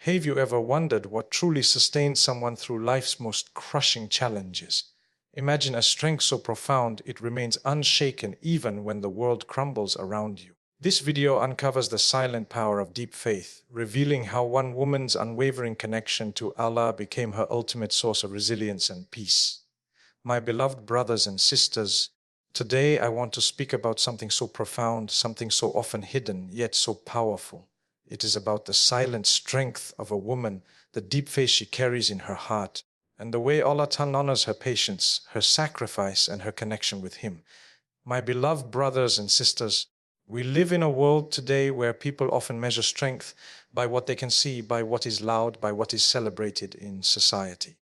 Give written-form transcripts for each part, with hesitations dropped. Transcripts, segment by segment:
Have you ever wondered what truly sustains someone through life's most crushing challenges? Imagine a strength so profound it remains unshaken even when the world crumbles around you. This video uncovers the silent power of deep faith, revealing how one woman's unwavering connection to Allah became her ultimate source of resilience and peace. My beloved brothers and sisters, today I want to speak about something so profound, something so often hidden, yet so powerful. It is about the silent strength of a woman, the deep faith she carries in her heart, and the way Allah honors her patience, her sacrifice, and her connection with Him. My beloved brothers and sisters, we live in a world today where people often measure strength by what they can see, by what is loud, by what is celebrated in society.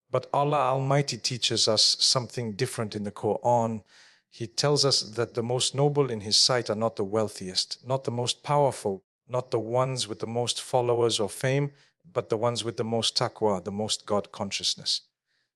But Allah Almighty teaches us something different in the Qur'an. He tells us that the most noble in His sight are not the wealthiest, not the most powerful, not the ones with the most followers or fame, but the ones with the most taqwa, the most God consciousness.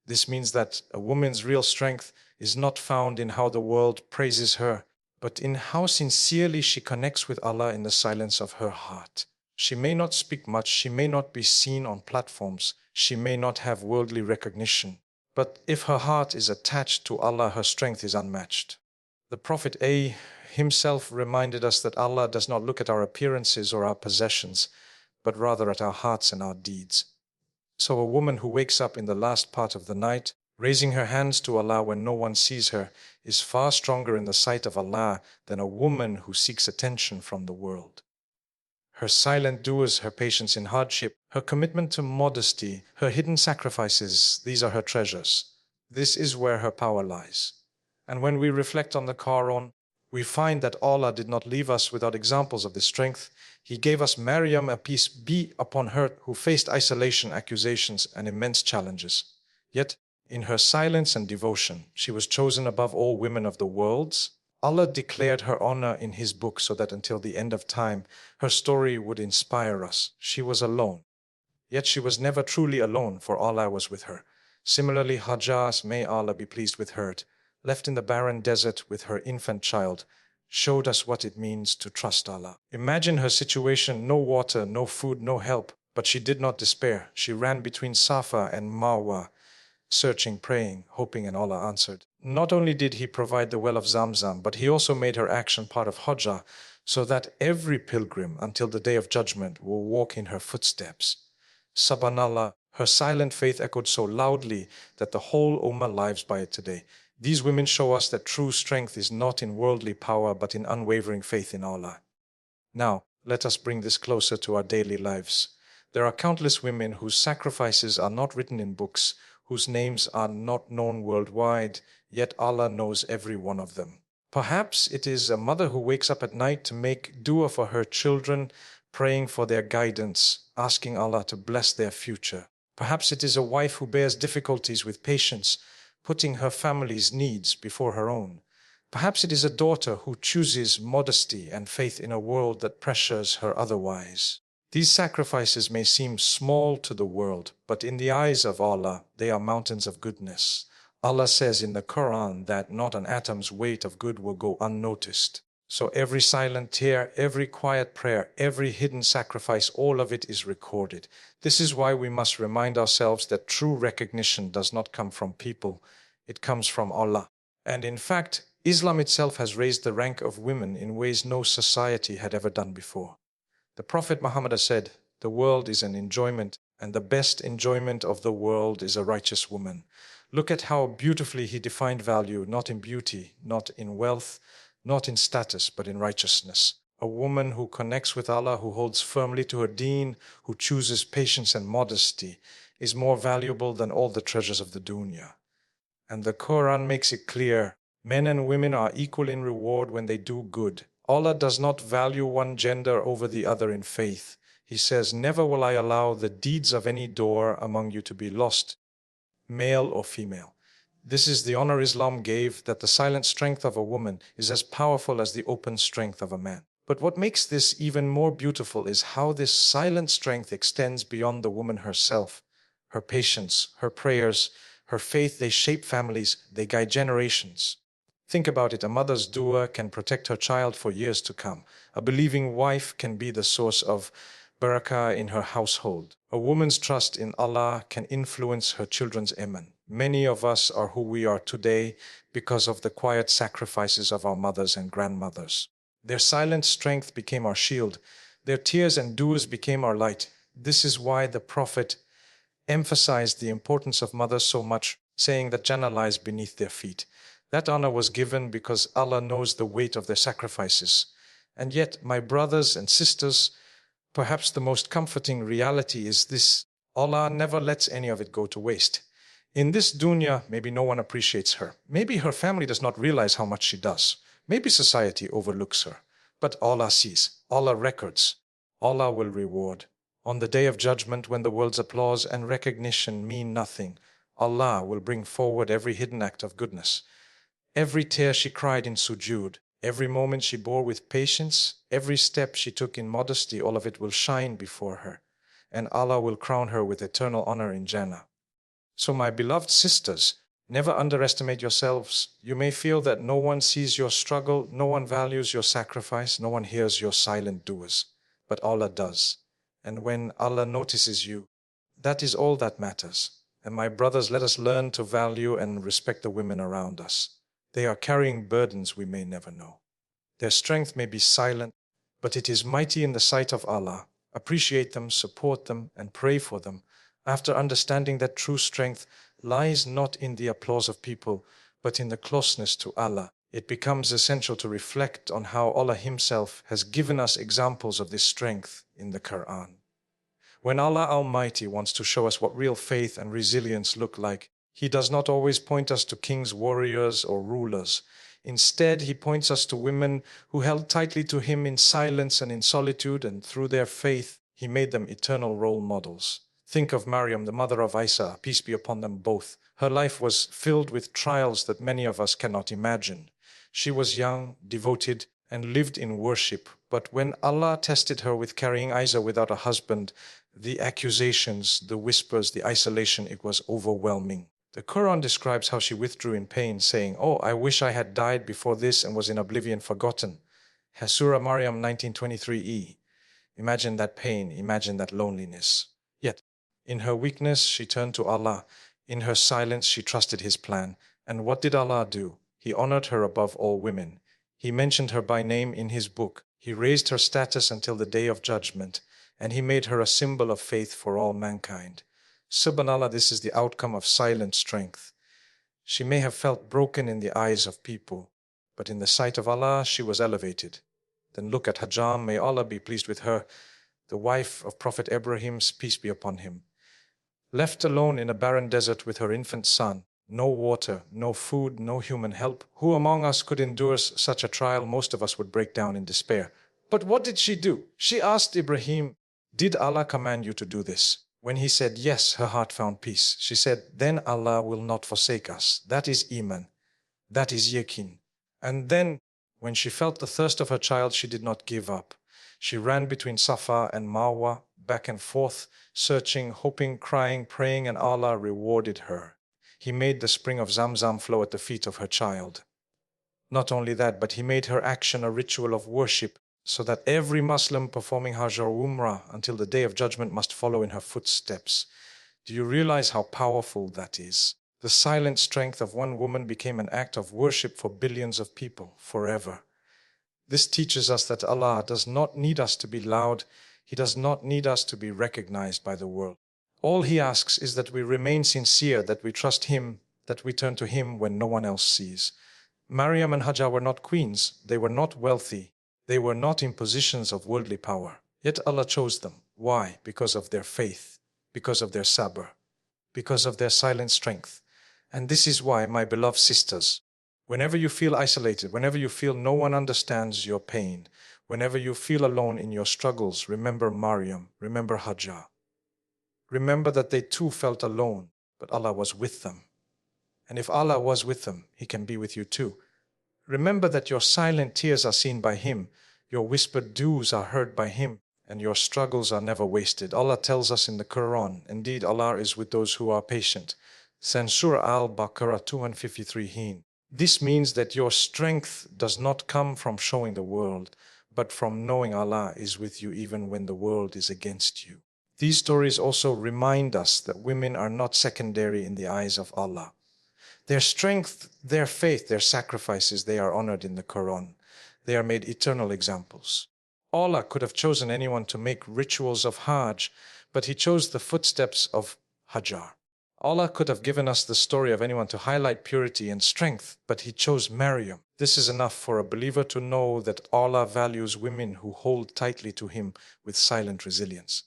This means that a woman's real strength is not found in how the world praises her, but in how sincerely she connects with Allah in the silence of her heart. She may not speak much, she may not be seen on platforms, she may not have worldly recognition, but if her heart is attached to Allah, her strength is unmatched. The Prophet himself reminded us that Allah does not look at our appearances or our possessions, but rather at our hearts and our deeds. So a woman who wakes up in the last part of the night, raising her hands to Allah when no one sees her, is far stronger in the sight of Allah than a woman who seeks attention from the world. Her silent du'as, her patience in hardship, her commitment to modesty, her hidden sacrifices, these are her treasures. This is where her power lies. And when we reflect on the Qur'an, we find that Allah did not leave us without examples of this strength. He gave us Maryam, a peace be upon her, who faced isolation, accusations, and immense challenges. Yet, in her silence and devotion, she was chosen above all women of the worlds. Allah declared her honor in His book so that until the end of time, her story would inspire us. She was alone. Yet she was never truly alone, for Allah was with her. Similarly, Hajar, may Allah be pleased with her, left in the barren desert with her infant child, showed us what it means to trust Allah. Imagine her situation: no water, no food, no help. But she did not despair. She ran between Safa and Marwa, searching, praying, hoping, and Allah answered. Not only did He provide the well of Zamzam, but He also made her action part of Hajj, so that every pilgrim until the Day of Judgment will walk in her footsteps. Subhanallah, her silent faith echoed so loudly that the whole Ummah lives by it today. These women show us that true strength is not in worldly power, but in unwavering faith in Allah. Now, let us bring this closer to our daily lives. There are countless women whose sacrifices are not written in books, whose names are not known worldwide, yet Allah knows every one of them. Perhaps it is a mother who wakes up at night to make dua for her children, praying for their guidance, asking Allah to bless their future. Perhaps it is a wife who bears difficulties with patience, putting her family's needs before her own. Perhaps it is a daughter who chooses modesty and faith in a world that pressures her otherwise. These sacrifices may seem small to the world, but in the eyes of Allah, they are mountains of goodness. Allah says in the Quran that not an atom's weight of good will go unnoticed. So every silent tear, every quiet prayer, every hidden sacrifice, all of it is recorded. This is why we must remind ourselves that true recognition does not come from people, it comes from Allah. And in fact, Islam itself has raised the rank of women in ways no society had ever done before. The Prophet Muhammad said, "The world is an enjoyment, and the best enjoyment of the world is a righteous woman." Look at how beautifully he defined value, not in beauty, not in wealth, not in status, but in righteousness. A woman who connects with Allah, who holds firmly to her deen, who chooses patience and modesty, is more valuable than all the treasures of the dunya. And the Quran makes it clear, men and women are equal in reward when they do good. Allah does not value one gender over the other in faith. He says, "Never will I allow the deeds of any door among you to be lost, male or female." This is the honor Islam gave, that the silent strength of a woman is as powerful as the open strength of a man. But what makes this even more beautiful is how this silent strength extends beyond the woman herself. Her patience, her prayers, her faith, they shape families, they guide generations. Think about it, a mother's dua can protect her child for years to come. A believing wife can be the source of barakah in her household. A woman's trust in Allah can influence her children's iman. Many of us are who we are today because of the quiet sacrifices of our mothers and grandmothers. Their silent strength became our shield. Their tears and du'as became our light. This is why the Prophet emphasized the importance of mothers so much, saying that Jannah lies beneath their feet. That honor was given because Allah knows the weight of their sacrifices. And yet, my brothers and sisters, perhaps the most comforting reality is this: Allah never lets any of it go to waste. In this dunya, maybe no one appreciates her. Maybe her family does not realize how much she does. Maybe society overlooks her. But Allah sees, Allah records, Allah will reward. On the day of judgment, when the world's applause and recognition mean nothing, Allah will bring forward every hidden act of goodness. Every tear she cried in sujood, every moment she bore with patience, every step she took in modesty, all of it will shine before her, and Allah will crown her with eternal honor in Jannah. So my beloved sisters, never underestimate yourselves. You may feel that no one sees your struggle, no one values your sacrifice, no one hears your silent du'as, but Allah does. And when Allah notices you, that is all that matters. And my brothers, let us learn to value and respect the women around us. They are carrying burdens we may never know. Their strength may be silent, but it is mighty in the sight of Allah. Appreciate them, support them, and pray for them, after understanding that true strength lies not in the applause of people, but in the closeness to Allah. It becomes essential to reflect on how Allah Himself has given us examples of this strength in the Qur'an. When Allah Almighty wants to show us what real faith and resilience look like, He does not always point us to kings, warriors, or rulers. Instead, He points us to women who held tightly to Him in silence and in solitude, and through their faith, He made them eternal role models. Think of Maryam, the mother of Isa, peace be upon them both. Her life was filled with trials that many of us cannot imagine. She was young, devoted, and lived in worship. But when Allah tested her with carrying Isa without a husband, the accusations, the whispers, the isolation, it was overwhelming. The Quran describes how she withdrew in pain, saying, "Oh, I wish I had died before this and was in oblivion forgotten." Surah Maryam 1923e. Imagine that pain, imagine that loneliness. Yet, in her weakness, she turned to Allah. In her silence, she trusted His plan. And what did Allah do? He honored her above all women. He mentioned her by name in His book. He raised her status until the day of judgment. And He made her a symbol of faith for all mankind. Subhanallah, this is the outcome of silent strength. She may have felt broken in the eyes of people, but in the sight of Allah, she was elevated. Then look at Hajjam, may Allah be pleased with her, the wife of Prophet Ibrahim's, peace be upon him. Left alone in a barren desert with her infant son, no water, no food, no human help. Who among us could endure such a trial? Most of us would break down in despair. But what did she do? She asked Ibrahim, "Did Allah command you to do this?" When he said yes, her heart found peace. She said, "Then Allah will not forsake us." That is Iman. That is Yaqeen. And then, when she felt the thirst of her child, she did not give up. She ran between Safa and Marwa, back and forth, searching, hoping, crying, praying, and Allah rewarded her. He made the spring of Zamzam flow at the feet of her child. Not only that, but He made her action a ritual of worship, so that every Muslim performing Hajj or Umrah until the day of judgment must follow in her footsteps. Do you realize how powerful that is? The silent strength of one woman became an act of worship for billions of people forever. This teaches us that Allah does not need us to be loud. He does not need us to be recognized by the world. All He asks is that we remain sincere, that we trust Him, that we turn to Him when no one else sees. Maryam and Hajjah were not queens. They were not wealthy. They were not in positions of worldly power. Yet Allah chose them. Why? Because of their faith, because of their sabr, because of their silent strength. And this is why, my beloved sisters, whenever you feel isolated, whenever you feel no one understands your pain, whenever you feel alone in your struggles, remember Maryam, remember Hajjah. Remember that they too felt alone, but Allah was with them. And if Allah was with them, He can be with you too. Remember that your silent tears are seen by Him, your whispered dues are heard by Him, and your struggles are never wasted. Allah tells us in the Quran, indeed Allah is with those who are patient. Surah Al-Baqarah 253 Heen. This means that your strength does not come from showing the world, but from knowing Allah is with you even when the world is against you. These stories also remind us that women are not secondary in the eyes of Allah. Their strength, their faith, their sacrifices, they are honored in the Quran. They are made eternal examples. Allah could have chosen anyone to make rituals of Hajj, but He chose the footsteps of Hajar. Allah could have given us the story of anyone to highlight purity and strength, but He chose Maryam. This is enough for a believer to know that Allah values women who hold tightly to Him with silent resilience.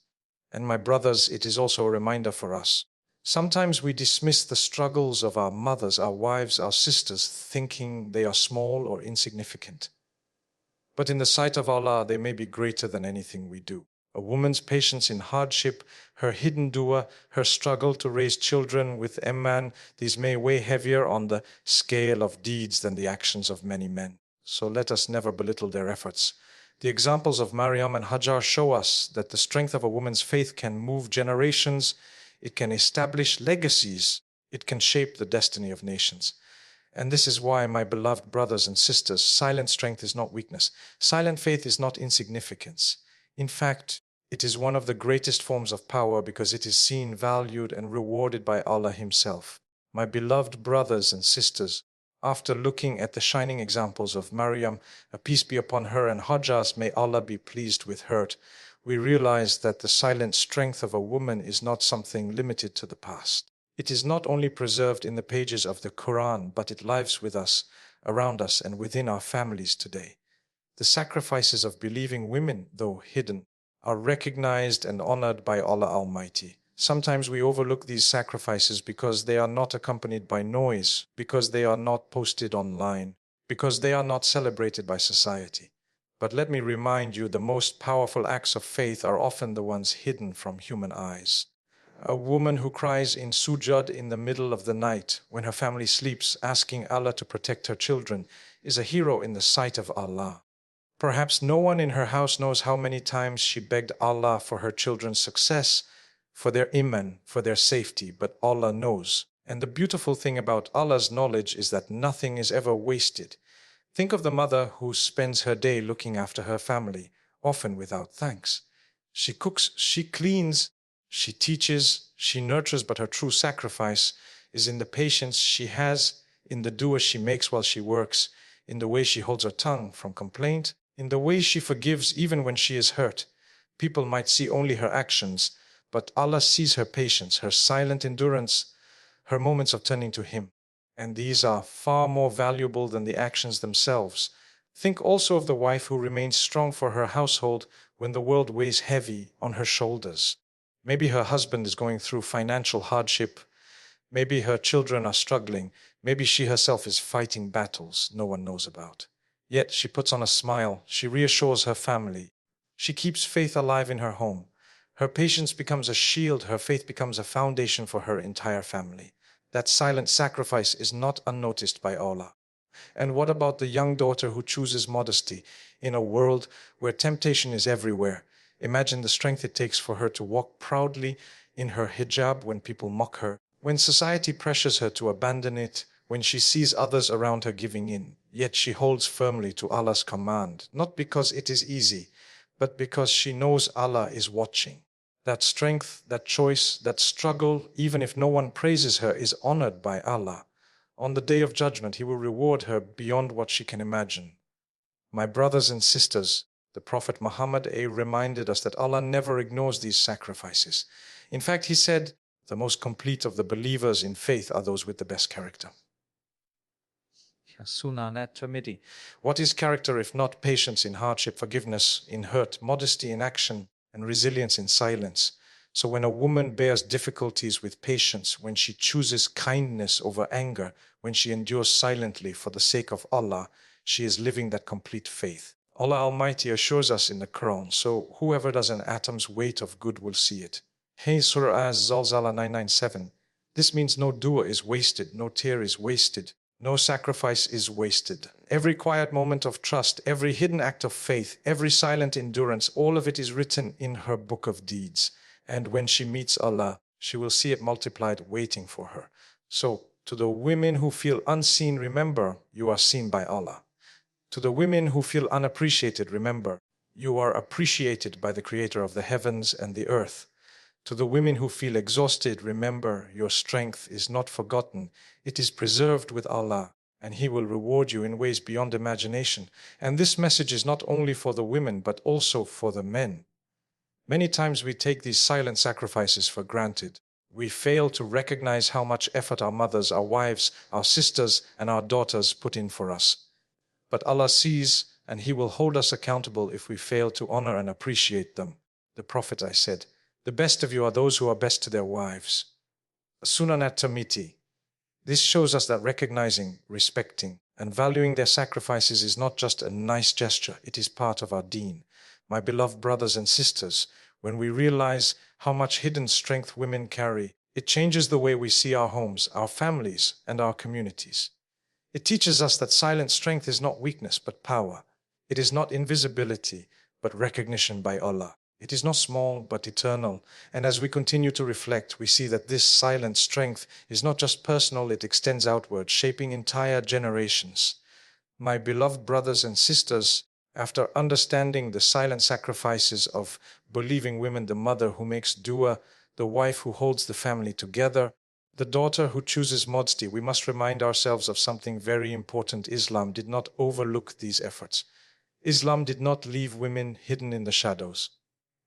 And my brothers, it is also a reminder for us. Sometimes we dismiss the struggles of our mothers, our wives, our sisters, thinking they are small or insignificant. But in the sight of Allah, they may be greater than anything we do. A woman's patience in hardship, her hidden dua, her struggle to raise children with Iman, these may weigh heavier on the scale of deeds than the actions of many men. So let us never belittle their efforts. The examples of Maryam and Hajar show us that the strength of a woman's faith can move generations, it can establish legacies, it can shape the destiny of nations. And this is why, my beloved brothers and sisters, silent strength is not weakness. Silent faith is not insignificance. In fact, it is one of the greatest forms of power because it is seen, valued, and rewarded by Allah Himself. My beloved brothers and sisters, after looking at the shining examples of Maryam, a peace be upon her, and Hajar, may Allah be pleased with her, we realize that the silent strength of a woman is not something limited to the past. It is not only preserved in the pages of the Quran, but it lives with us, around us, and within our families today. The sacrifices of believing women, though hidden, are recognized and honored by Allah Almighty. Sometimes we overlook these sacrifices because they are not accompanied by noise, because they are not posted online, because they are not celebrated by society. But let me remind you, the most powerful acts of faith are often the ones hidden from human eyes. A woman who cries in sujud in the middle of the night when her family sleeps, asking Allah to protect her children, is a hero in the sight of Allah. Perhaps no one in her house knows how many times she begged Allah for her children's success, for their iman, for their safety, but Allah knows. And the beautiful thing about Allah's knowledge is that nothing is ever wasted. Think of the mother who spends her day looking after her family, often without thanks. She cooks, she cleans, she teaches, she nurtures, but her true sacrifice is in the patience she has, in the dua she makes while she works, in the way she holds her tongue from complaint, in the way she forgives even when she is hurt. People might see only her actions, but Allah sees her patience, her silent endurance, her moments of turning to Him. And these are far more valuable than the actions themselves. Think also of the wife who remains strong for her household when the world weighs heavy on her shoulders. Maybe her husband is going through financial hardship. Maybe her children are struggling. Maybe she herself is fighting battles no one knows about. Yet she puts on a smile. She reassures her family. She keeps faith alive in her home. Her patience becomes a shield. Her faith becomes a foundation for her entire family. That silent sacrifice is not unnoticed by Allah. And what about the young daughter who chooses modesty in a world where temptation is everywhere? Imagine the strength it takes for her to walk proudly in her hijab when people mock her, when society pressures her to abandon it, when she sees others around her giving in. Yet she holds firmly to Allah's command, not because it is easy, but because she knows Allah is watching. That strength, that choice, that struggle, even if no one praises her, is honored by Allah. On the Day of Judgment, He will reward her beyond what she can imagine. My brothers and sisters, the Prophet Muhammad reminded us that Allah never ignores these sacrifices. In fact, he said, the most complete of the believers in faith are those with the best character. What is character if not patience in hardship, forgiveness in hurt, modesty in action, and resilience in silence? So when a woman bears difficulties with patience, when she chooses kindness over anger, when she endures silently for the sake of Allah, she is living that complete faith. Allah Almighty assures us in the Quran, so whoever does an atom's weight of good will see it. Hey, Surah Az-Zalzala 997. This means no dua is wasted, no tear is wasted, no sacrifice is wasted. Every quiet moment of trust, every hidden act of faith, every silent endurance, all of it is written in her book of deeds. And when she meets Allah, she will see it multiplied waiting for her. So, to the women who feel unseen, remember, you are seen by Allah. To the women who feel unappreciated, remember, you are appreciated by the Creator of the heavens and the earth. To the women who feel exhausted, remember, your strength is not forgotten. It is preserved with Allah, and He will reward you in ways beyond imagination. And this message is not only for the women, but also for the men. Many times we take these silent sacrifices for granted. We fail to recognize how much effort our mothers, our wives, our sisters, and our daughters put in for us. But Allah sees, and He will hold us accountable if we fail to honor and appreciate them. The Prophet, I said, the best of you are those who are best to their wives. Sunan at-Tirmidhi. This shows us that recognizing, respecting, and valuing their sacrifices is not just a nice gesture, it is part of our deen. My beloved brothers and sisters, when we realize how much hidden strength women carry, it changes the way we see our homes, our families, and our communities. It teaches us that silent strength is not weakness, but power. It is not invisibility, but recognition by Allah. It is not small, but eternal. And as we continue to reflect, we see that this silent strength is not just personal, it extends outward, shaping entire generations. My beloved brothers and sisters, after understanding the silent sacrifices of believing women, the mother who makes dua, the wife who holds the family together, the daughter who chooses modesty, we must remind ourselves of something very important. Islam did not overlook these efforts. Islam did not leave women hidden in the shadows.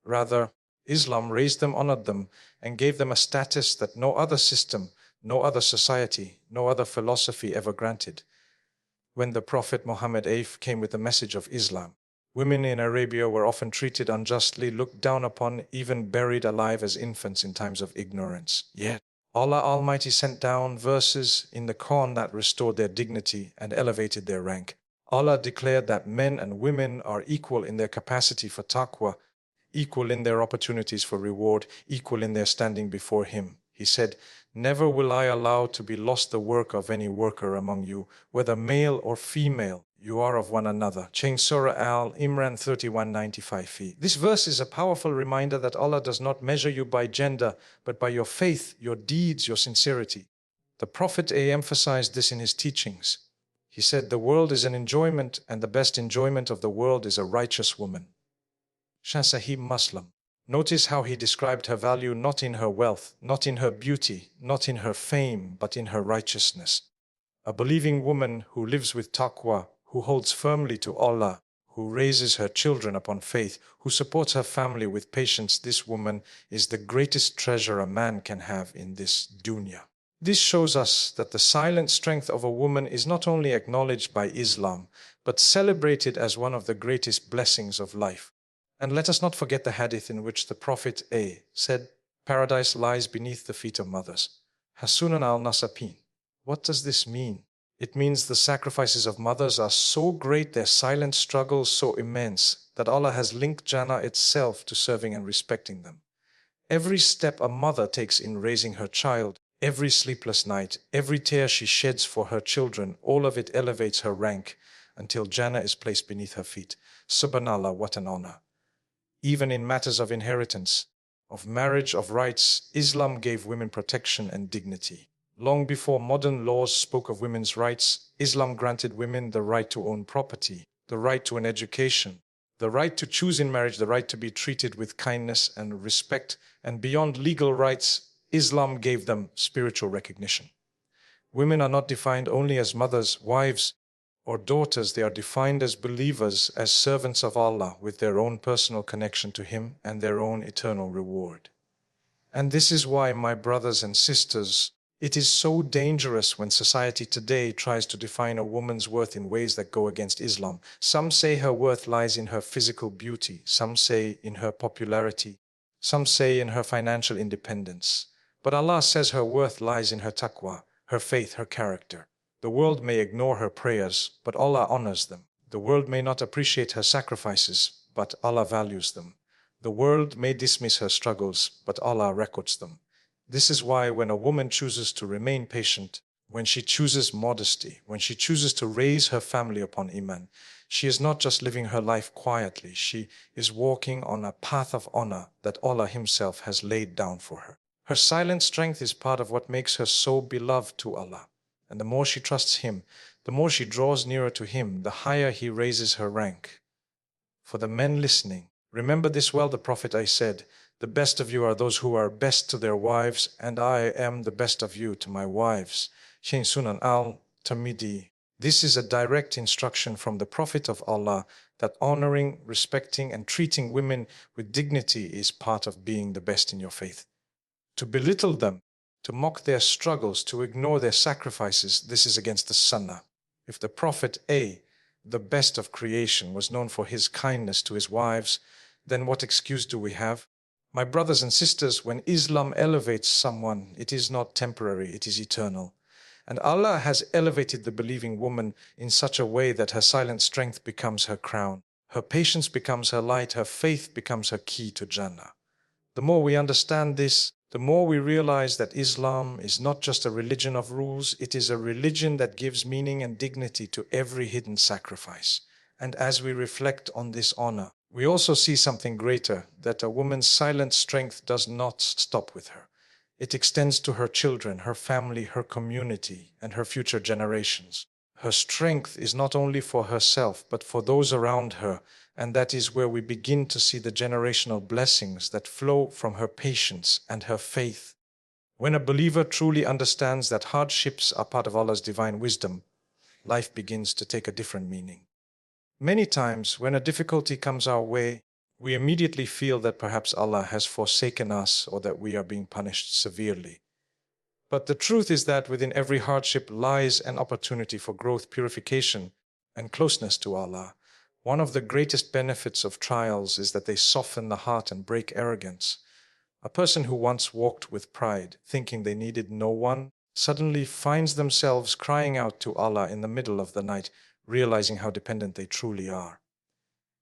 Rather, Islam raised them, honored them, and gave them a status that no other system, no other society, no other philosophy ever granted. When the Prophet Muhammad came with the message of Islam, women in Arabia were often treated unjustly, looked down upon, even buried alive as infants in times of ignorance. Yet, Allah Almighty sent down verses in the Qur'an that restored their dignity and elevated their rank. Allah declared that men and women are equal in their capacity for taqwa, equal in their opportunities for reward, equal in their standing before Him. He said, "Never will I allow to be lost the work of any worker among you, whether male or female. You are of one another." Change Surah Al-Imran 31:95. This verse is a powerful reminder that Allah does not measure you by gender, but by your faith, your deeds, your sincerity. The Prophet emphasized this in his teachings. He said, "The world is an enjoyment, and the best enjoyment of the world is a righteous woman." Sahih Muslim. Notice how he described her value not in her wealth, not in her beauty, not in her fame, but in her righteousness. A believing woman who lives with taqwa, who holds firmly to Allah, who raises her children upon faith, who supports her family with patience, this woman is the greatest treasure a man can have in this dunya. This shows us that the silent strength of a woman is not only acknowledged by Islam, but celebrated as one of the greatest blessings of life. And let us not forget the hadith in which the Prophet said, "Paradise lies beneath the feet of mothers." Hasunan al-Nasapin. What does this mean? It means the sacrifices of mothers are so great, their silent struggles so immense, that Allah has linked Jannah itself to serving and respecting them. Every step a mother takes in raising her child, every sleepless night, every tear she sheds for her children, all of it elevates her rank until Jannah is placed beneath her feet. Subhanallah, what an honor. Even in matters of inheritance, of marriage, of rights, Islam gave women protection and dignity. Long before modern laws spoke of women's rights, Islam granted women the right to own property, the right to an education, the right to choose in marriage, the right to be treated with kindness and respect, and beyond legal rights, Islam gave them spiritual recognition. Women are not defined only as mothers, wives, or daughters. They are defined as believers, as servants of Allah, with their own personal connection to Him and their own eternal reward. And this is why, my brothers and sisters, it is so dangerous when society today tries to define a woman's worth in ways that go against Islam. Some say her worth lies in her physical beauty, some say in her popularity, some say in her financial independence. But Allah says her worth lies in her taqwa, her faith, her character. The world may ignore her prayers, but Allah honors them. The world may not appreciate her sacrifices, but Allah values them. The world may dismiss her struggles, but Allah records them. This is why when a woman chooses to remain patient, when she chooses modesty, when she chooses to raise her family upon Iman, she is not just living her life quietly, she is walking on a path of honor that Allah Himself has laid down for her. Her silent strength is part of what makes her so beloved to Allah. And the more she trusts Him, the more she draws nearer to him, the higher he raises her rank. For the men listening, remember this well. The Prophet I said, the best of you are those who are best to their wives, and I am the best of you to my wives. Shayn Sunan al-Tirmidhi. This is a direct instruction from the Prophet of Allah that honoring, respecting, and treating women with dignity is part of being the best in your faith. To belittle them, to mock their struggles, to ignore their sacrifices, this is against the Sunnah. If the Prophet the best of creation, was known for his kindness to his wives, then what excuse do we have? My brothers and sisters, when Islam elevates someone, it is not temporary, it is eternal. And Allah has elevated the believing woman in such a way that her silent strength becomes her crown, her patience becomes her light, her faith becomes her key to Jannah. The more we understand this, the more we realize that Islam is not just a religion of rules, it is a religion that gives meaning and dignity to every hidden sacrifice. And as we reflect on this honor, we also see something greater, that a woman's silent strength does not stop with her. It extends to her children, her family, her community, and her future generations. Her strength is not only for herself, but for those around her, and that is where we begin to see the generational blessings that flow from her patience and her faith. When a believer truly understands that hardships are part of Allah's divine wisdom, life begins to take a different meaning. Many times, when a difficulty comes our way, we immediately feel that perhaps Allah has forsaken us or that we are being punished severely. But the truth is that within every hardship lies an opportunity for growth, purification, and closeness to Allah. One of the greatest benefits of trials is that they soften the heart and break arrogance. A person who once walked with pride, thinking they needed no one, suddenly finds themselves crying out to Allah in the middle of the night, realizing how dependent they truly are.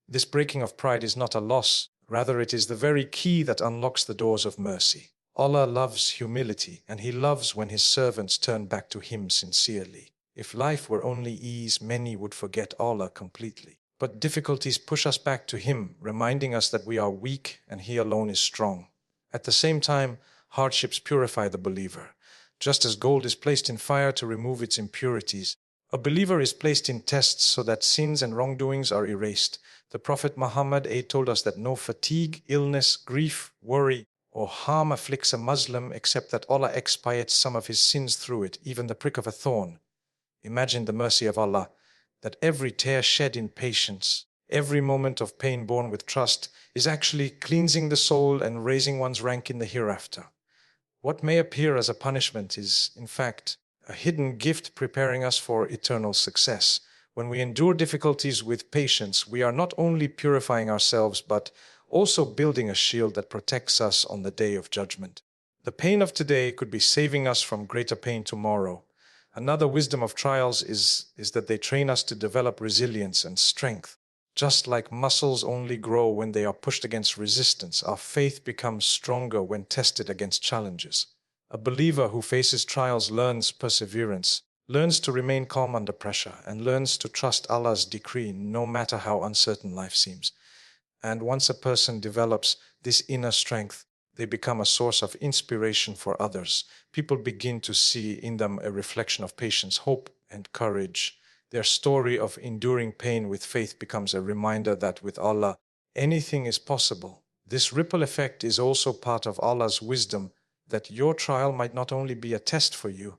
This breaking of pride is not a loss, rather it is the very key that unlocks the doors of mercy. Allah loves humility, and He loves when His servants turn back to Him sincerely. If life were only ease, many would forget Allah completely. But difficulties push us back to Him, reminding us that we are weak and He alone is strong. At the same time, hardships purify the believer. Just as gold is placed in fire to remove its impurities, a believer is placed in tests so that sins and wrongdoings are erased. The Prophet Muhammad told us that no fatigue, illness, grief, worry, or harm afflicts a Muslim except that Allah expiates some of his sins through it, even the prick of a thorn. Imagine the mercy of Allah, that every tear shed in patience, every moment of pain borne with trust, is actually cleansing the soul and raising one's rank in the hereafter. What may appear as a punishment is, in fact, a hidden gift preparing us for eternal success. When we endure difficulties with patience, we are not only purifying ourselves, but also building a shield that protects us on the day of judgment. The pain of today could be saving us from greater pain tomorrow. Another wisdom of trials is that they train us to develop resilience and strength. Just like muscles only grow when they are pushed against resistance, our faith becomes stronger when tested against challenges. A believer who faces trials learns perseverance, learns to remain calm under pressure, and learns to trust Allah's decree no matter how uncertain life seems. And once a person develops this inner strength, they become a source of inspiration for others. People begin to see in them a reflection of patience, hope, and courage. Their story of enduring pain with faith becomes a reminder that with Allah, anything is possible. This ripple effect is also part of Allah's wisdom, that your trial might not only be a test for you,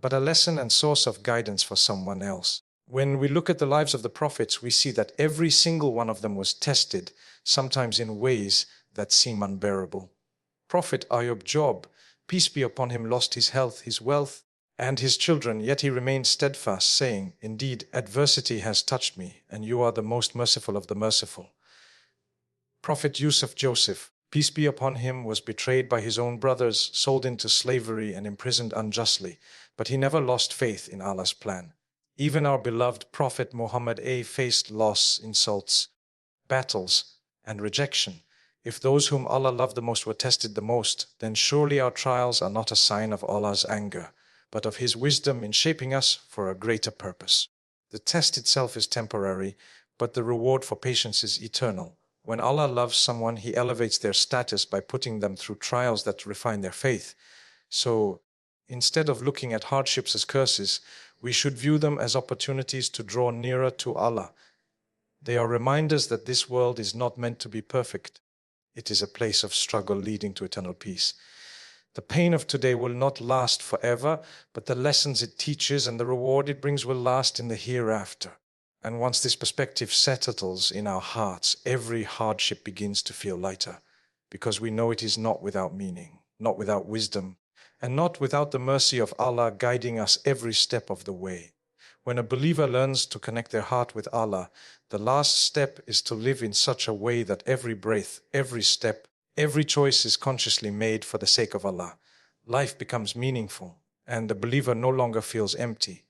but a lesson and source of guidance for someone else. When we look at the lives of the prophets, we see that every single one of them was tested, sometimes in ways that seem unbearable. Prophet Ayub Job, peace be upon him, lost his health, his wealth, and his children, yet he remained steadfast, saying, "Indeed, adversity has touched me, and you are the most merciful of the merciful." Prophet Yusuf Joseph, peace be upon him, was betrayed by his own brothers, sold into slavery, and imprisoned unjustly, but he never lost faith in Allah's plan. Even our beloved Prophet Muhammad faced loss, insults, battles, and rejection. If those whom Allah loved the most were tested the most, then surely our trials are not a sign of Allah's anger, but of His wisdom in shaping us for a greater purpose. The test itself is temporary, but the reward for patience is eternal. When Allah loves someone, He elevates their status by putting them through trials that refine their faith. So, instead of looking at hardships as curses, We should view them as opportunities to draw nearer to Allah. They are reminders that this world is not meant to be perfect. It is a place of struggle leading to eternal peace. The pain of today will not last forever, but the lessons it teaches and the reward it brings will last in the hereafter. And once this perspective settles in our hearts, every hardship begins to feel lighter, because we know it is not without meaning, not without wisdom, and not without the mercy of Allah guiding us every step of the way. When a believer learns to connect their heart with Allah, the last step is to live in such a way that every breath, every step, every choice is consciously made for the sake of Allah. Life becomes meaningful, and the believer no longer feels empty,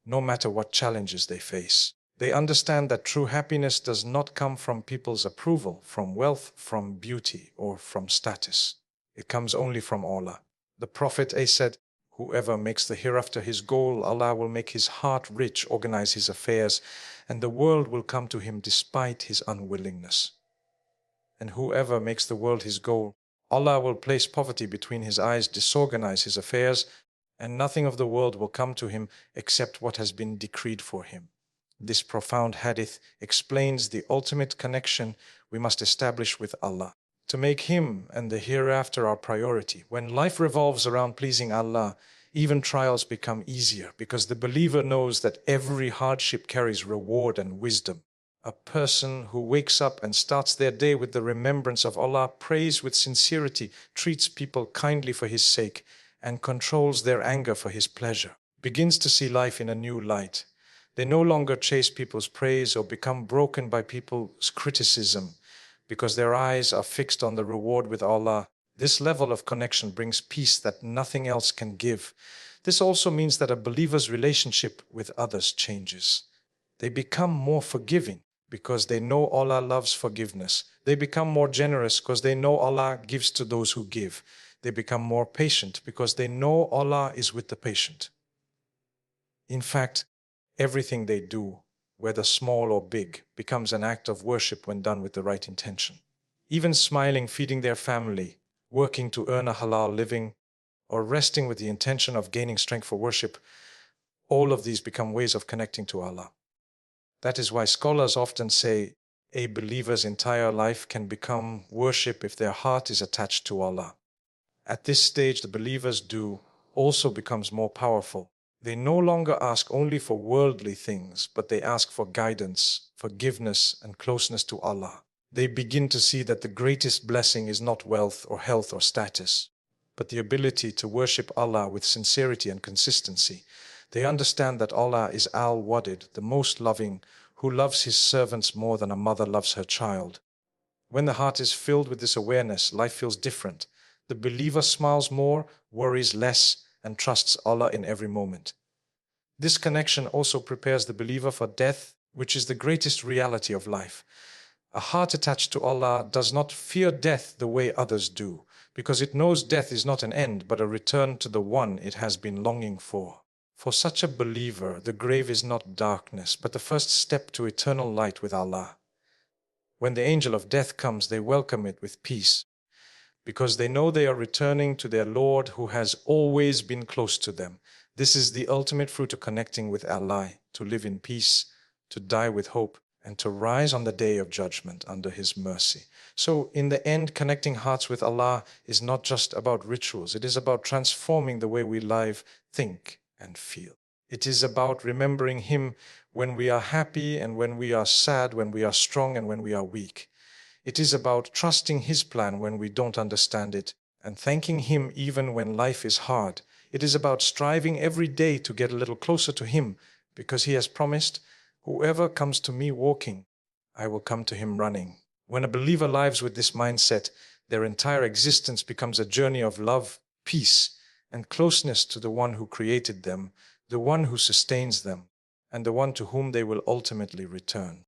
no matter what challenges they face. They understand that true happiness does not come from people's approval, from wealth, from beauty, or from status. It comes only from Allah. The Prophet said, "Whoever makes the hereafter his goal, Allah will make his heart rich, organize his affairs, and the world will come to him despite his unwillingness. And whoever makes the world his goal, Allah will place poverty between his eyes, disorganize his affairs, and nothing of the world will come to him except what has been decreed for him." This profound hadith explains the ultimate connection we must establish with Allah, to make Him and the hereafter our priority. When life revolves around pleasing Allah, even trials become easier, because the believer knows that every hardship carries reward and wisdom. A person who wakes up and starts their day with the remembrance of Allah, prays with sincerity, treats people kindly for His sake, and controls their anger for His pleasure, begins to see life in a new light. They no longer chase people's praise or become broken by people's criticism, because their eyes are fixed on the reward with Allah. This level of connection brings peace that nothing else can give. This also means that a believer's relationship with others changes. They become more forgiving because they know Allah loves forgiveness. They become more generous because they know Allah gives to those who give. They become more patient because they know Allah is with the patient. In fact, everything they do, whether small or big, becomes an act of worship when done with the right intention. Even smiling, feeding their family, working to earn a halal living, or resting with the intention of gaining strength for worship, all of these become ways of connecting to Allah. That is why scholars often say a believer's entire life can become worship if their heart is attached to Allah. At this stage, the believer's do also becomes more powerful. They no longer ask only for worldly things, but they ask for guidance, forgiveness, and closeness to Allah. They begin to see that the greatest blessing is not wealth or health or status, but the ability to worship Allah with sincerity and consistency. They understand that Allah is Al-Wadid, the most loving, who loves His servants more than a mother loves her child. When the heart is filled with this awareness, life feels different. The believer smiles more, worries less, and trusts Allah in every moment. This connection also prepares the believer for death, which is the greatest reality of life. A heart attached to Allah does not fear death the way others do, because it knows death is not an end, but a return to the one it has been longing for. For such a believer, the grave is not darkness, but the first step to eternal light with Allah. When the angel of death comes, they welcome it with peace, because they know they are returning to their Lord who has always been close to them. This is the ultimate fruit of connecting with Allah, to live in peace, to die with hope, and to rise on the day of judgment under His mercy. So in the end, connecting hearts with Allah is not just about rituals. It is about transforming the way we live, think, and feel. It is about remembering Him when we are happy and when we are sad, when we are strong and when we are weak. It is about trusting His plan when we don't understand it, and thanking Him even when life is hard. It is about striving every day to get a little closer to Him, because He has promised, "Whoever comes to me walking, I will come to him running." When a believer lives with this mindset, their entire existence becomes a journey of love, peace, and closeness to the one who created them, the one who sustains them, and the one to whom they will ultimately return.